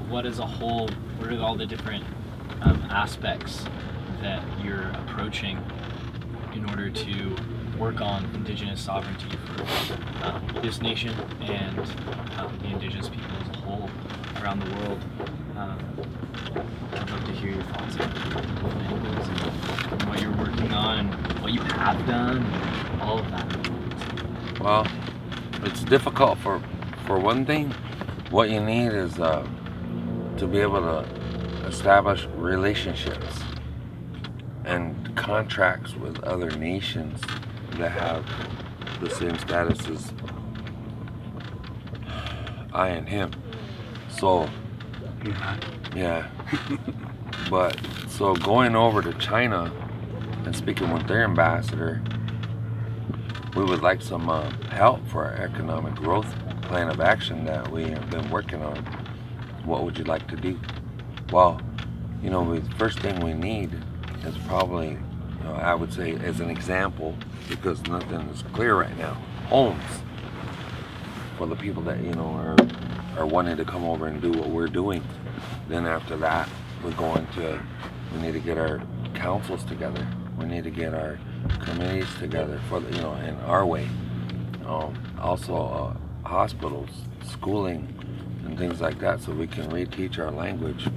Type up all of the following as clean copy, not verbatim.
what as a whole, what are all the different aspects that you're approaching in order to work on indigenous sovereignty for this nation and the indigenous people as a whole around the world? I'd love to hear your thoughts on those and what you're working on and what you have done and all of that. Well, it's difficult for one thing. What you need is to be able to establish relationships and contracts with other nations that have the same status as I and him. So, yeah. But, so going over to China and speaking with their ambassador, we would like some help for our economic growth plan of action that we have been working on. What would you like to do? Well, you know, the first thing we need is probably, you know, I would say as an example, because nothing is clear right now, homes for the people that, you know, are wanting to come over and do what we're doing. Then after that, we need to get our councils together. We need to get our committees together for the, you know, in our way. Also hospitals, schooling, and things like that, so we can reteach our language,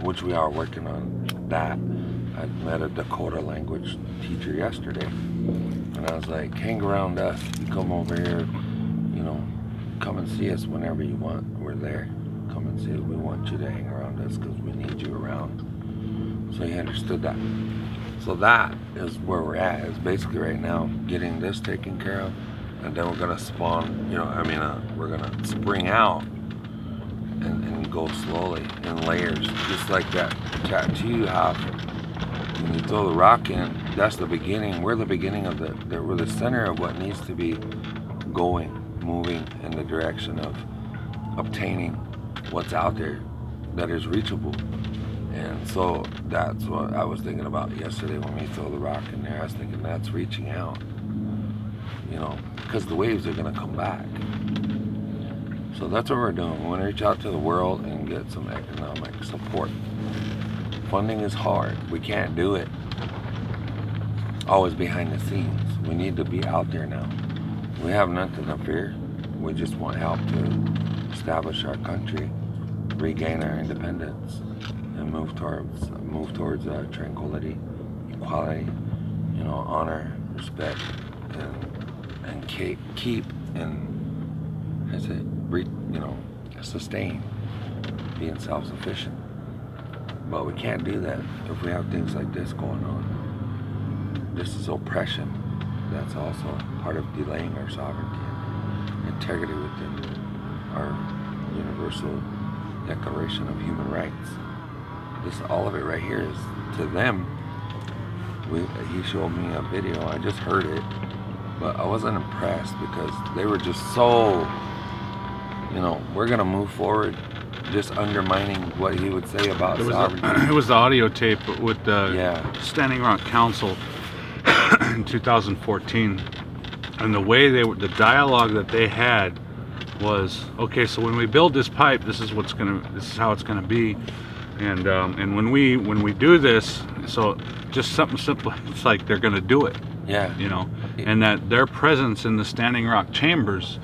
which we are working on that. I met a Dakota language teacher yesterday, and I was like, hang around us. You come over here, you know, come and see us whenever you want. We're there. Come and see us. We want you to hang around us because we need you around. So he understood that. So that is where we're at. Is basically right now getting this taken care of, and then we're gonna spawn. You know, I mean, we're gonna spring out and go slowly in layers, just like that tattoo you have. When you throw the rock in, that's the beginning. We're the beginning of we're the center of what needs to be going, moving in the direction of obtaining what's out there that is reachable. And so that's what I was thinking about yesterday when we throw the rock in there. I was thinking that's reaching out, you know, because the waves are gonna come back. So that's what we're doing. We want to reach out to the world and get some economic support. Funding is hard. We can't do it always behind the scenes. We need to be out there now. We have nothing to fear. We just want help to establish our country, regain our independence, and move towards tranquility, equality, you know, honor, respect, and keep and sustain being self-sufficient. But we can't do that if we have things like this going on. This is oppression. That's also part of delaying our sovereignty and integrity within our Universal Declaration of Human Rights. All of it right here is to them. He showed me a video. I just heard it, but I wasn't impressed because they were just so, you know, we're gonna move forward, just undermining what he would say about sovereignty. It was the audio tape with the Standing Rock Council in 2014, and the way the dialogue that they had was, okay, so when we build this pipe, this is how it's gonna be, and when we do this, so just something simple, it's like they're gonna do it. Yeah. You know, and that their presence in the Standing Rock chambers,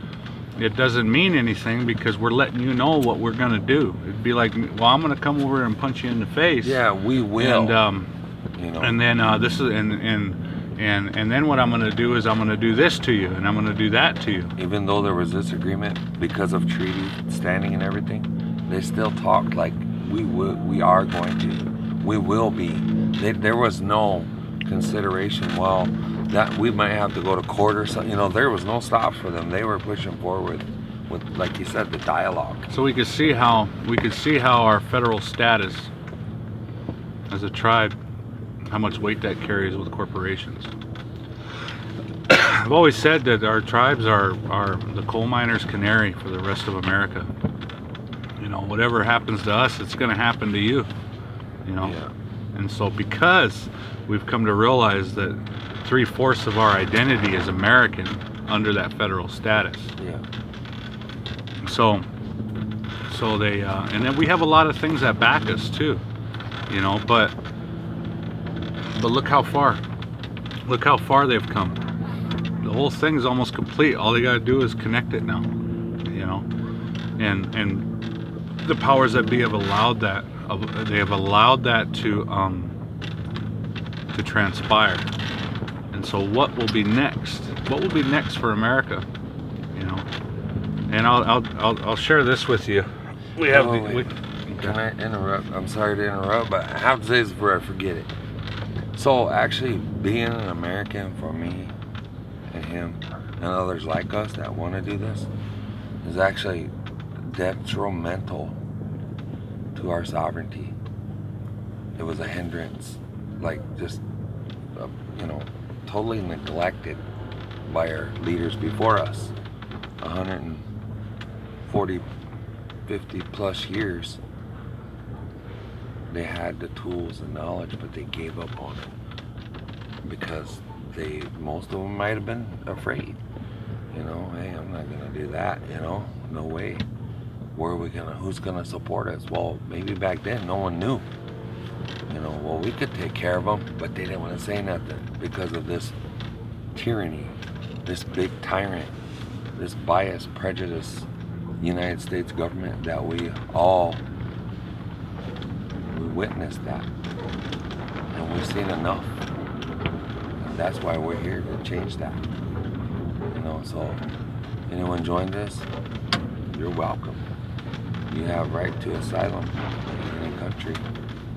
it doesn't mean anything because we're letting you know what we're gonna do. It'd be like, well, I'm gonna come over and punch you in the face. Yeah, we will. And you know, and then this is and then what I'm gonna do is I'm gonna do this to you and I'm gonna do that to you. Even though there was this agreement because of treaty standing and everything, they still talked like we will be. There was no consideration. Well, that we might have to go to court or something. You know, there was no stops for them. They were pushing forward with, like you said, the dialogue. So we could see how our federal status as a tribe, how much weight that carries with corporations. I've always said that our tribes are the coal miner's canary for the rest of America. You know, whatever happens to us, it's going to happen to you. You know, and so because we've come to realize that 3/4 of our identity is American under that federal status. Yeah. So So they, and then we have a lot of things that back us too, you know. But look how far they've come. The whole thing's almost complete. All they gotta do is connect it now, you know. And the powers that be have allowed that. They have allowed that to transpire. And so, what will be next? What will be next for America? You know. And I'll share this with you. We have. Can I interrupt? I'm sorry to interrupt, but I have to say this before I forget it. So actually, being an American for me and him and others like us that want to do this is actually detrimental to our sovereignty. It was a hindrance, like just, you know, totally neglected by our leaders before us. 140, 50 plus years. They had the tools and knowledge, but they gave up on it because most of them might have been afraid. You know, hey, I'm not gonna do that. You know, no way. Who's gonna support us? Well, maybe back then no one knew. You know, well, we could take care of them, but they didn't want to say nothing because of this tyranny, this big tyrant, this biased, prejudiced United States government that we witnessed that, and we've seen enough, and that's why we're here to change that. You know, so anyone join this, you're welcome. You have right to asylum in any country,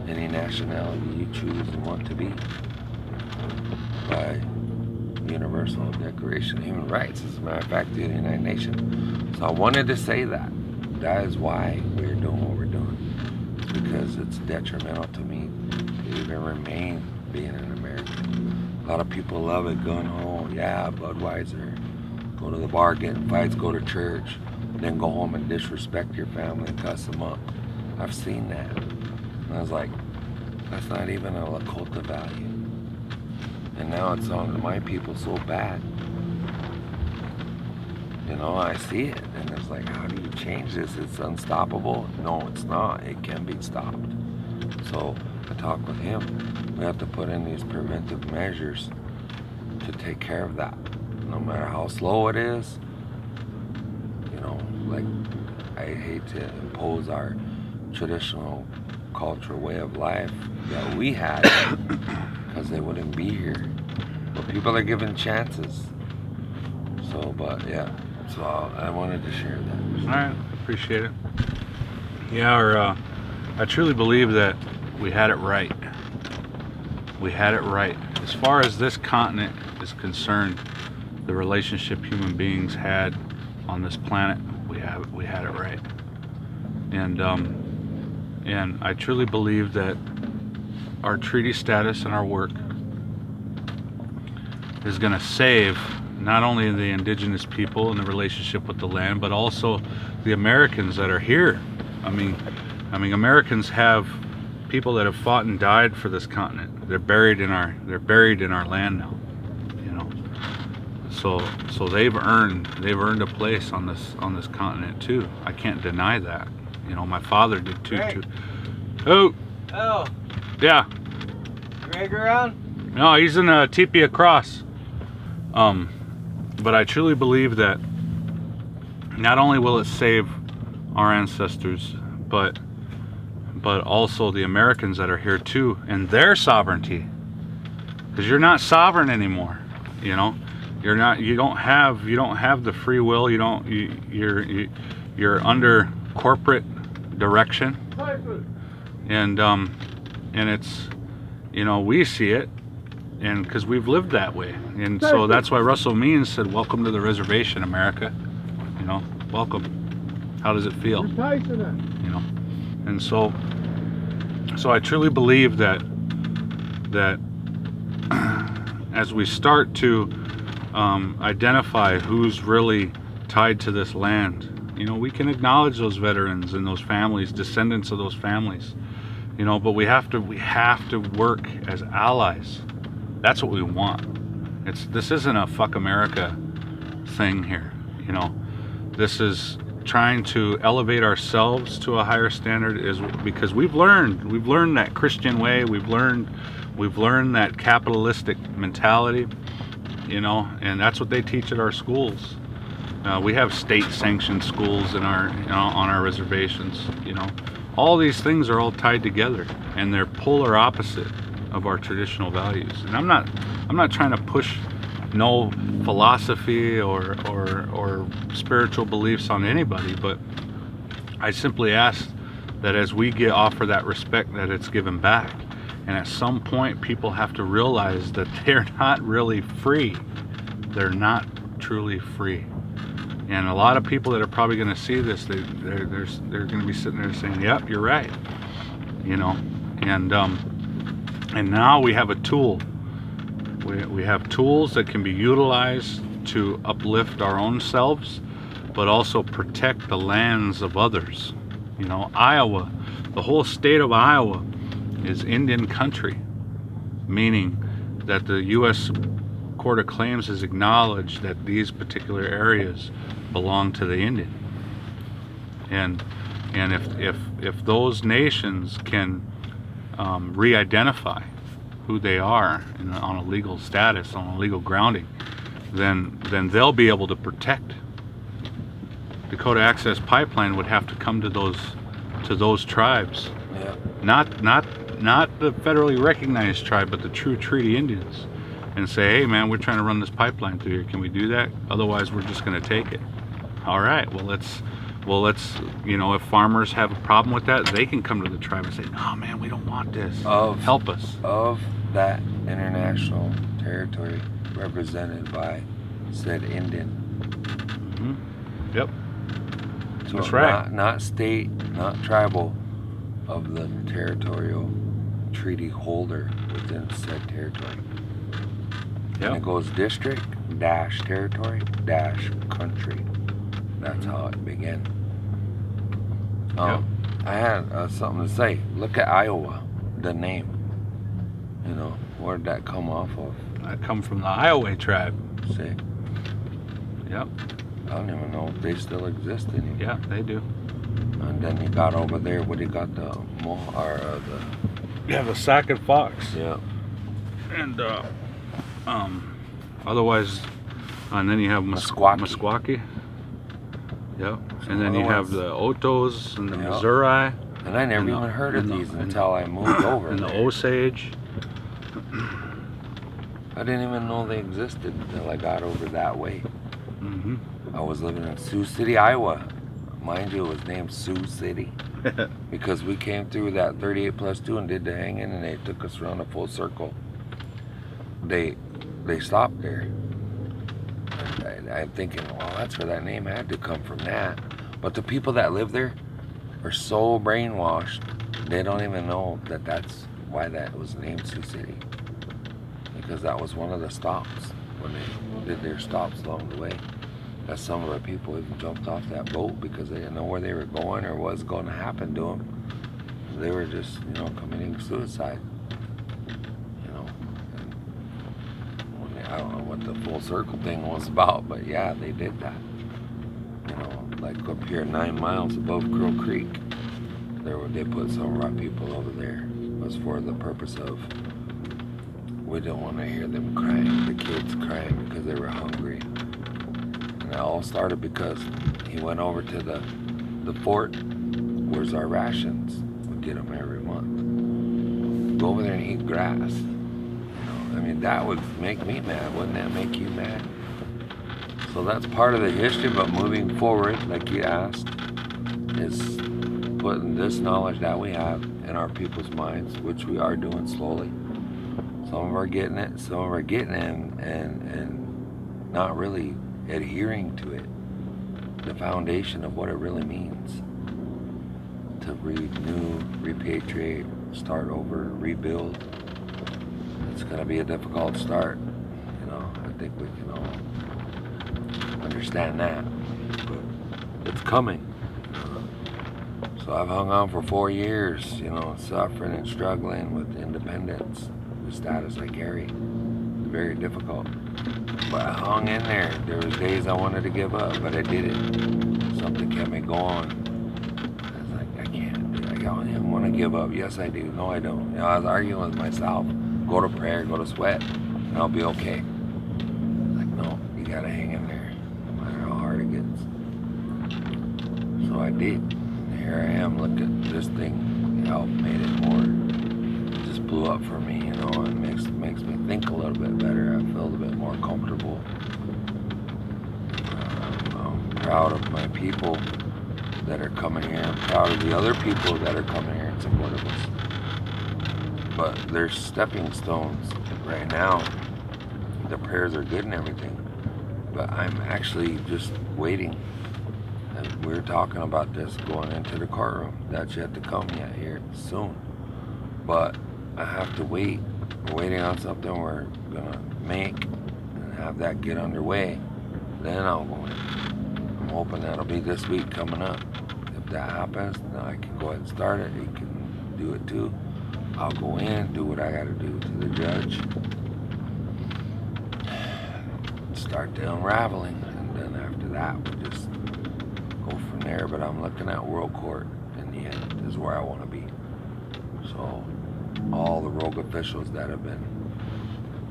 any nationality you choose and want to be, by Universal Declaration of Human Rights, as a matter of fact, the United Nations. So I wanted to say that. That is why we're doing what we're doing. It's because it's detrimental to me to even remain being an American. A lot of people love it, gun home, yeah, Budweiser, go to the bar, get in fights, go to church, then go home and disrespect your family and cuss them up. I've seen that. And I was like, that's not even a Lakota value. And now it's on my people so bad. You know, I see it, and it's like, how do you change this? It's unstoppable. No, it's not. It can be stopped. So I talked with him. We have to put in these preventive measures to take care of that. No matter how slow it is, you know, like, I hate to impose our traditional cultural way of life that we had because they wouldn't be here. But people are given chances. So, but yeah. So I wanted to share that. All right, appreciate it. Yeah, I truly believe that we had it right. We had it right. As far as this continent is concerned, the relationship human beings had on this planet, we had it right. And I truly believe that our treaty status and our work is going to save not only the indigenous people and the relationship with the land, but also the Americans that are here. I mean, Americans have people that have fought and died for this continent. They're buried in our land now. You know, so they've earned a place on this continent too. I can't deny that. You know, my father did too. Greg. Oh. Oh, Yeah. Greg around? No, he's in a teepee across. But I truly believe that not only will it save our ancestors, but also the Americans that are here too, and their sovereignty. Because you're not sovereign anymore. You know, you're not. You don't have the free will. You're under corporate direction. And it's, you know, we see it. And because we've lived that way, and so that's why Russell Means said, "Welcome to the reservation, America." You know, welcome. How does it feel? You know, and so I truly believe that as we start to identify who's really tied to this land, you know, we can acknowledge those veterans and those families, descendants of those families. You know, but we have to work as allies. That's what we want. This isn't a fuck America thing here, you know. This is trying to elevate ourselves to a higher standard is because we've learned that Christian way, we've learned that capitalistic mentality, you know, and that's what they teach at our schools. We have state-sanctioned schools in our, you know, on our reservations, you know. All these things are all tied together, and they're polar opposite of our traditional values. And I'm not trying to push no philosophy or spiritual beliefs on anybody, but I simply ask that as we get offered that respect, that it's given back. And at some point, people have to realize that they're not really free. They're not truly free. And a lot of people that are probably going to see this, they're going to be sitting there saying, "Yep, you're right," you know. And now we have a tool. We have tools that can be utilized to uplift our own selves, but also protect the lands of others. You know, Iowa, the whole state of Iowa is Indian country, meaning that the U.S. Court of Claims has acknowledged that these particular areas belong to the Indian. And if those nations can re-identify who they are on a legal status, on a legal grounding, then they'll be able to protect. Dakota Access Pipeline would have to come to those tribes, Yeah. not the federally recognized tribe, but the true treaty Indians, and say, "Hey, man, we're trying to run this pipeline through here. Can we do that? Otherwise, we're just going to take it." All right. Well, let's. You know, if farmers have a problem with that, they can come to the tribe and say, "No, man, we don't want this. Help us." Of that international territory represented by said Indian. Mm-hmm. Yep. So That's right. Not state, not tribal, of the territorial treaty holder within said territory. And Yep. it goes district dash territory dash country. That's how it began. Yep. I had something to say. Look at Iowa, the name. You know, where did that come off of? I come from the Iowa tribe. See, Yep. I don't even know if they still exist anymore. Yeah, they do. And then you got over there, what do you got, the You have the Sac and Fox. yeah. And otherwise, and then you have Meskwaki. Meskwaki. Yep. Some And then other you have ones. the Otos and the Yeah. Missouri And I never And the- even heard of and the- these and- until I moved over and the there. Osage. I didn't even know they existed until I got over that way. Mm-hmm. I was living in Sioux City, Iowa. Mind you, it was named Sioux City because we came through that 38+2 and did the hanging, and they took us around a full circle. They stopped there. I'm thinking, well, that's where that name had to come from, that. But the people that live there are so brainwashed, they don't even know that that's why that was named Sioux City. Because that was one of the stops when they did their stops along the way. That some of the people even jumped off that boat because they didn't know where they were going or what's going to happen to them. They were just, you know, committing suicide. You know, and I don't know what the full circle thing was about, but yeah, they did that. You know, like up here 9 miles above Crow Creek, they put some of our people over there. It was for the purpose of, we don't want to hear them crying, the kids crying because they were hungry. And it all started because he went over to the fort. Where's our rations? We get them every month. Go over there and eat grass. You know, I mean, that would make me mad. Wouldn't that make you mad? So that's part of the history, but moving forward, like you asked, is putting this knowledge that we have in our people's minds, which we are doing slowly. Some of them are getting it, some of them are getting it and not really adhering to it. The foundation of what it really means. To renew, repatriate, start over, rebuild. It's going to be a difficult start. You know, I think we can all understand that. But it's coming. So I've hung on for 4 years, you know, suffering and struggling with independence, the status I carry. Very difficult. But I hung in there. There was days I wanted to give up, but I did it. something kept me going. I was like, I can't do it. I want to give up. Yes, I do. No, I don't. You know, I was arguing with myself. Go to prayer, go to sweat, and I'll be okay. Like, no, you gotta hang in there, no matter how hard it gets. So I did. And here I am. Look at this thing. Helped, made it more. It just blew up for me, you know. It makes me think a little bit better. I feel a bit more comfortable. I'm proud of my people that are coming here. I'm proud of the other people that are coming here in support of us. But there's stepping stones right now. The prayers are good and everything, but I'm actually just waiting. And we're talking about this going into the courtroom. That's yet to come yet here soon. But I have to wait. We're waiting on something we're gonna make and have that get underway. Then I'll go in. I'm hoping that'll be this week coming up. If that happens, then I can go ahead and start it. You can do it too. I'll go in, do what I gotta do to the judge. Start the unraveling, and then after that, we'll just go from there. But I'm looking at world court in the end is where I want to be. So all the rogue officials that have been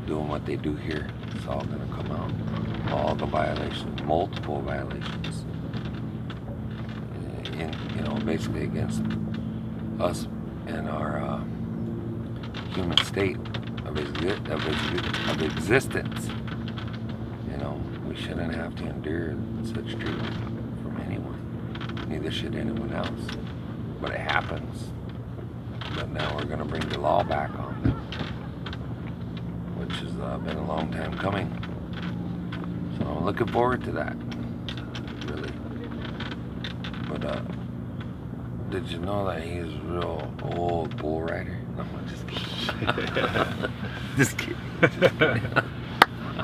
doing what they do here, it's all gonna come out. All the violations, multiple violations, in, you know, basically against us and our human state of existence. You know, we shouldn't have to endure such treatment from anyone. Neither should anyone else. But it happens. But now we're going to bring the law back on them, which has been a long time coming. So I'm looking forward to that, really. But did you know that he's a real old bull rider? No, I'm just kidding. Just kidding.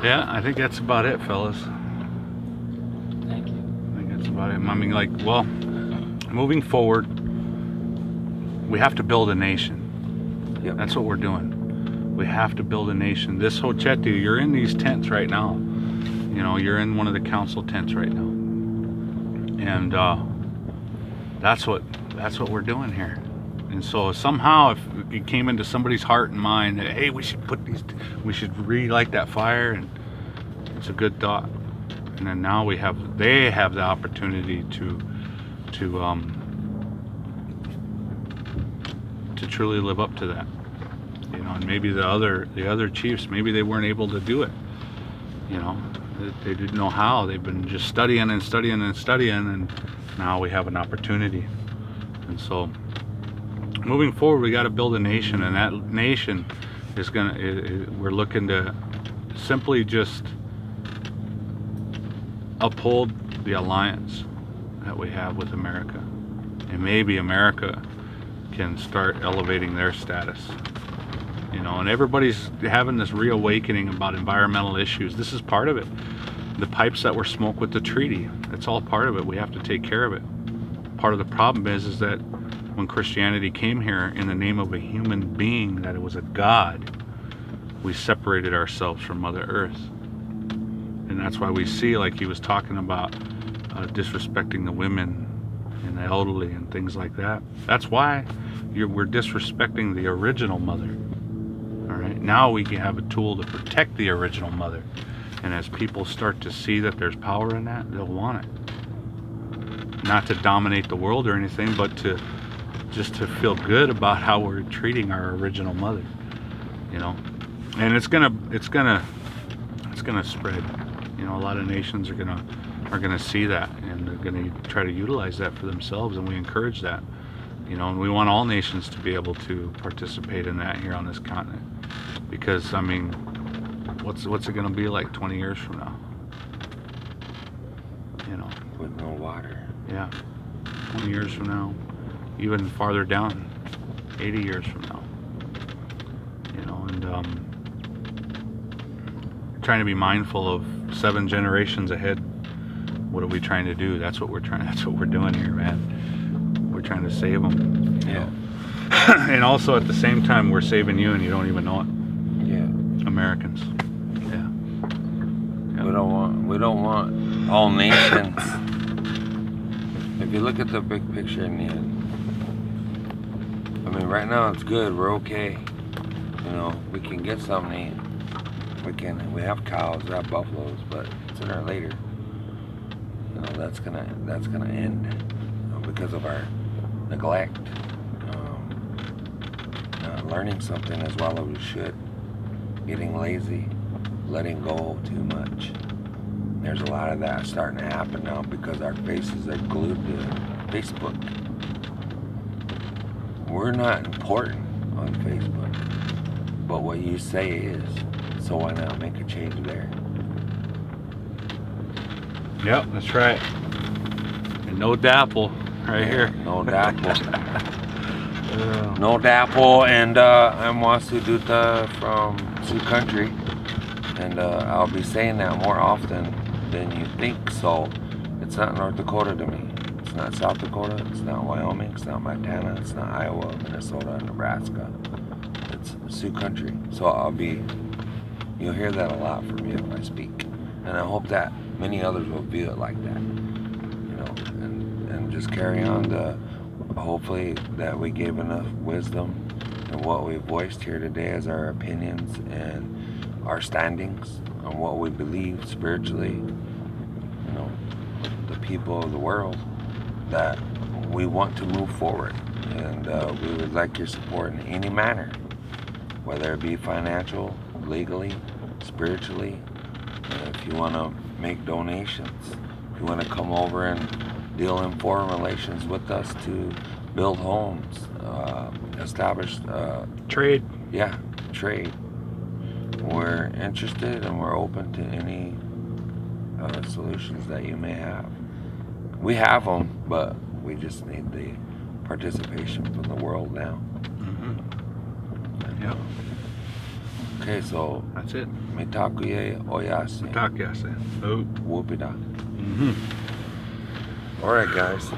Yeah, I think that's about it, fellas. Thank you. I think that's about it. I mean, like, well, moving forward, we have to build a nation. Yep. That's what we're doing. We have to build a nation. This Hochetu, you're in these tents right now. You know, you're in one of the council tents right now. And that's what we're doing here. And so somehow, if it came into somebody's heart and mind that, hey, we should relight that fire, and it's a good thought. And then now they have the opportunity to truly live up to that. You know, and maybe the other chiefs, maybe they weren't able to do it. You know, they didn't know how. They've been just studying and studying and studying, and now we have an opportunity. And so, moving forward, we got to build a nation, and that nation is we're looking to simply just uphold the alliance that we have with America, and maybe America can start elevating their status. You know, and everybody's having this reawakening about environmental issues. This is part of it. The pipes that were smoked with the treaty, it's all part of it. We have to take care of it. Part of the problem is that when Christianity came here in the name of a human being, that it was a God, we separated ourselves from Mother Earth. And that's why we see, like he was talking about, disrespecting the women and the elderly and things like that. That's why we're disrespecting the original mother. All right, now we can have a tool to protect the original mother. And as people start to see that there's power in that, they'll want it. Not to dominate the world or anything, but just to feel good about how we're treating our original mother. You know, and it's gonna spread. You know, a lot of nations are gonna see that, and they're gonna try to utilize that for themselves, and we encourage that. You know, and we want all nations to be able to participate in that here on this continent. Because I mean, what's it gonna be like 20 years from now? You know, with no water. Yeah, 20 years from now, even farther down, 80 years from now. You know, and trying to be mindful of 7 generations ahead. What are we trying to do? That's what we're doing here, man. We're trying to save them. Yeah. And also at the same time, we're saving you, and you don't even know it. Yeah. Americans. Yeah. We don't want all nations if you look at the big picture in the end, I mean, right now it's good. We're okay. You know, we can get something. We have cows, we have buffaloes, but sooner or later, you know, that's gonna end because of our neglect, not learning something as well as we should, getting lazy, letting go too much. There's a lot of that starting to happen now because our faces are glued to Facebook. We're not important on Facebook, but what you say is. So why not make a change there? Yep, that's right. And no dapl right here. No dapl. No dapl, and I'm Wasu Duta from Sioux Country, and I'll be saying that more often than you think. So it's not North Dakota to me. It's not South Dakota. It's not Wyoming. It's not Montana. It's not Iowa, Minnesota, Nebraska. It's Sioux Country. So you'll hear that a lot from me if I speak, and I hope that many others will view it like that, you know, and just carry on hopefully that we gave enough wisdom and what we voiced here today as our opinions and our standings on what we believe spiritually, you know, the people of the world, that we want to move forward, and we would like your support in any manner, whether it be financial, legally, spiritually. If you want to make donations, if you want to come over and deal in foreign relations with us to build homes, establish Trade. Yeah, trade. We're interested and we're open to any solutions that you may have. We have them, but we just need the participation from the world now. Mm-hmm. Yep. Okay, so That's it. Mitakuye Oyase. Takyase. Oh. Whoopida. Mm-hmm. All right, guys.